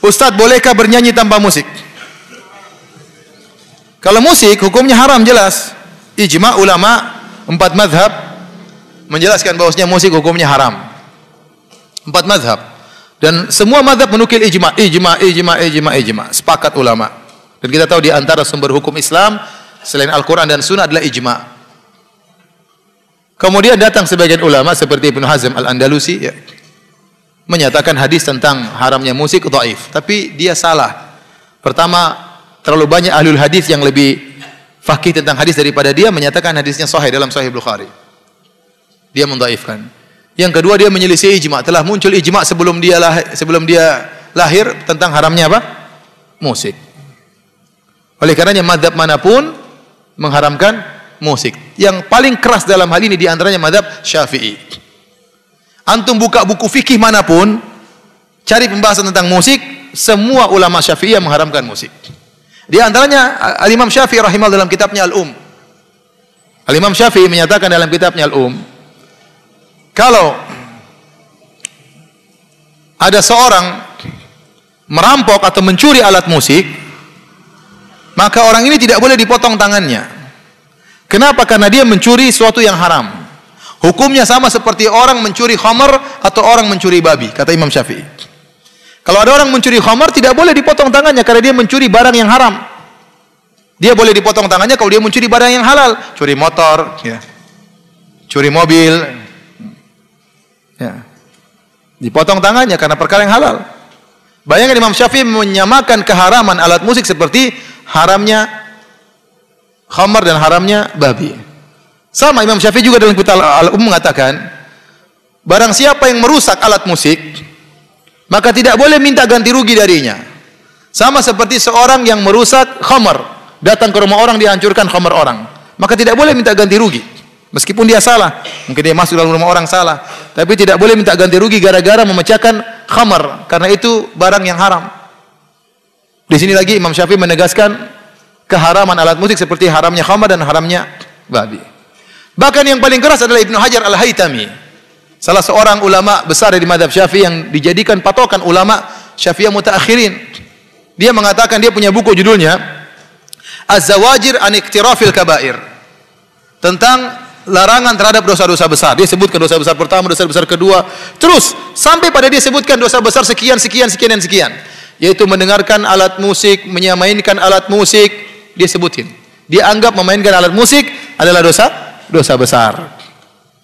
Ustadz, bolehkah bernyanyi tanpa musik? Kalau musik hukumnya haram jelas. Ijma ulama 4 mazhab menjelaskan bahwasanya musik hukumnya haram. 4 mazhab. Dan semua mazhab menukil ijma. Sepakat ulama. Dan kita tahu di antara sumber hukum Islam selain Al-Quran dan Sunnah adalah ijma. Kemudian datang sebagian ulama seperti Ibnu Hazm Al-Andalusi ya, menyatakan hadis tentang haramnya musik dhaif. Tapi dia salah. Pertama, terlalu banyak ahlul hadis yang lebih faqih tentang hadis daripada dia menyatakan hadisnya sahih dalam Sahih Bukhari. Dia mendhaifkan. Yang kedua, dia menyelisih ijma. Telah muncul ijma sebelum dia lahir tentang haramnya apa? Musik. Oleh karenanya mazhab manapun mengharamkan musik. Yang paling keras dalam hal ini diantaranya mazhab Syafi'i. Antum buka buku fikih manapun, cari pembahasan tentang musik, semua ulama Syafi'i yang mengharamkan musik. Di antaranya Al-Imam Syafi'i rahimahullah dalam kitabnya Al-Imam Syafi'i menyatakan dalam kitabnya Al-Um, kalau ada seorang merampok atau mencuri alat musik, maka orang ini tidak boleh dipotong tangannya. Kenapa? Karena dia mencuri sesuatu yang haram. Hukumnya sama seperti orang mencuri khamar atau orang mencuri babi, kata Imam Syafi'i. Kalau ada orang mencuri khamar, tidak boleh dipotong tangannya karena dia mencuri barang yang haram. Dia boleh dipotong tangannya kalau dia mencuri barang yang halal, curi motor, ya, curi mobil, ya, dipotong tangannya karena perkara yang halal. Bayangkan Imam Syafi'i menyamakan keharaman alat musik seperti haramnya khamar dan haramnya babi. Sama Imam Syafi'i juga dalam kitab Al-Um mengatakan, barang siapa yang merusak alat musik, maka tidak boleh minta ganti rugi darinya. Sama seperti seorang yang merusak khamar, datang ke rumah orang dihancurkan khamar orang, maka tidak boleh minta ganti rugi. Meskipun dia salah, mungkin dia masuk dalam rumah orang salah, tapi tidak boleh minta ganti rugi gara-gara memecahkan khamar, karena itu barang yang haram. Di sini lagi Imam Syafi'i menegaskan keharaman alat musik seperti haramnya khamar dan haramnya babi. Bahkan yang paling keras adalah Ibnu Hajar Al-Haytami, salah seorang ulama besar dari mazhab Syafi'i yang dijadikan patokan ulama Syafi'iyah mutaakhirin. Dia mengatakan, dia punya buku judulnya Az-Zawajir an Iqtirafil Kabair, tentang larangan terhadap dosa-dosa besar. Dia sebutkan dosa besar pertama, dosa besar kedua, terus sampai pada dia sebutkan dosa besar sekian, yaitu mendengarkan alat musik, menyamainkan alat musik. Dia sebutin, dia anggap memainkan alat musik adalah dosa besar.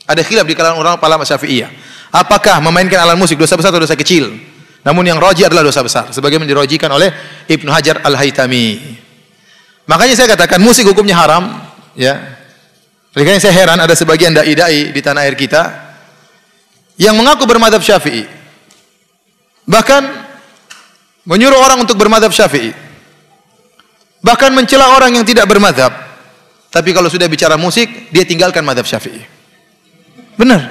Ada khilaf di kalangan orang ulama Syafi'iyah, apakah memainkan alat musik dosa besar atau dosa kecil. Namun yang rajih adalah dosa besar, sebagaimana dirajihkan oleh Ibnu Hajar Al-Haytami. Makanya saya katakan musik hukumnya haram, ya. Makanya saya heran ada sebagian dai-dai di tanah air kita yang mengaku bermadzhab Syafi'i, bahkan menyuruh orang untuk bermadzhab Syafi'i, bahkan mencela orang yang tidak bermadzhab. Tapi kalau sudah bicara musik, dia tinggalkan madzhab Syafi'i. Benar,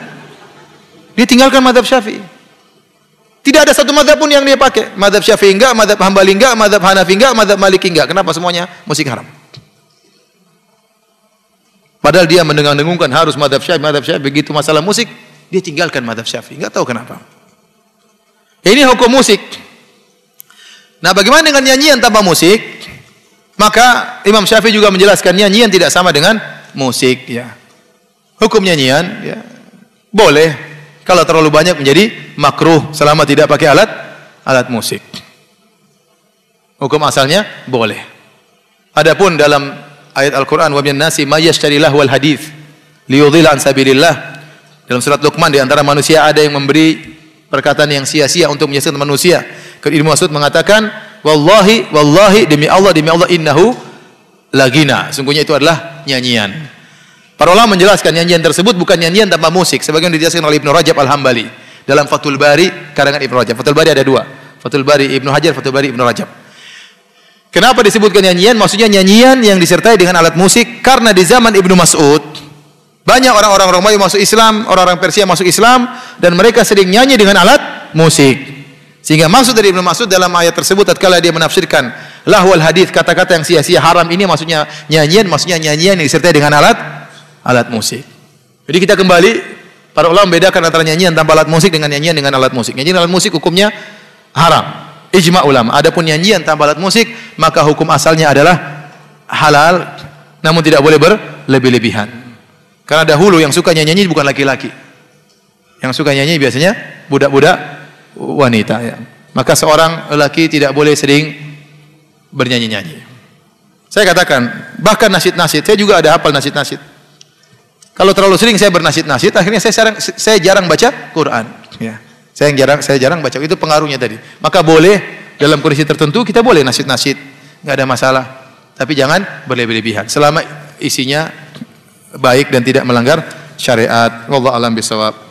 dia tinggalkan madzhab Syafi'i. Tidak ada satu madzhab pun yang dia pakai. Madzhab Syafi'i enggak, madzhab Hambali enggak, madzhab Hanafi enggak, madzhab Maliki enggak. Kenapa? Semuanya musik haram. Padahal dia mendengung-dengungkan harus madzhab Syafi'i. Begitu masalah musik, dia tinggalkan madzhab Syafi'i. Enggak tahu kenapa. Ini hukum musik. Nah, bagaimana dengan nyanyian tanpa musik? Maka Imam Syafi'i juga menjelaskan nyanyian tidak sama dengan musik, ya. Hukum nyanyian, ya, boleh kalau terlalu banyak menjadi makruh selama tidak pakai alat musik. Hukum asalnya boleh. Adapun dalam ayat Al-Qur'an, wa minan nasi may yashtari lahwal hadits liyudhilla an sabilillah, dalam surat Luqman, di antara manusia ada yang memberi perkataan yang sia-sia untuk menyesatkan manusia. Ibnu Mas'ud mengatakan, wallahi demi Allah innahu lagina, sungguhnya itu adalah nyanyian. Para ulama menjelaskan nyanyian tersebut bukan nyanyian tanpa musik, sebagaimana dijelaskan oleh Ibnu Rajab Al-Hambali dalam Fathul Bari karangan Ibnu Rajab. Fathul Bari ada dua, Fathul Bari Ibnu Hajar, Fathul Bari Ibnu Rajab. Kenapa disebutkan nyanyian? Maksudnya nyanyian yang disertai dengan alat musik, karena di zaman Ibnu Mas'ud banyak orang-orang Romawi masuk Islam, orang-orang Persia masuk Islam, dan mereka sering nyanyi dengan alat musik. Sehingga maksud dari Ibnu Mas'ud dalam ayat tersebut, tatkala dia menafsirkan lahwal hadits, kata-kata yang sia-sia haram, ini maksudnya nyanyian yang disertai dengan alat musik. Jadi kita kembali, para ulama membedakan antara nyanyian tanpa alat musik dengan nyanyian dengan alat musik. Nyanyian alat musik hukumnya haram. ijma ulama. Adapun nyanyian tanpa alat musik, maka hukum asalnya adalah halal, namun tidak boleh berlebih-lebihan. Karena dahulu yang suka nyanyi bukan laki-laki. Yang suka nyanyi biasanya budak-budak wanita. Ya. Maka seorang lelaki tidak boleh sering bernyanyi-nyanyi. Saya katakan, bahkan nasyid-nasyid, saya juga ada hafal nasyid-nasyid. Kalau terlalu sering saya bernasyid-nasyid, akhirnya saya jarang baca Quran. Ya. Saya jarang baca. Itu pengaruhnya tadi. Maka boleh dalam kondisi tertentu kita boleh nasyid-nasyid, nggak ada masalah. Tapi jangan berlebih-lebihan. Selama isinya baik dan tidak melanggar syariat. Wallahu a'lam bishawab.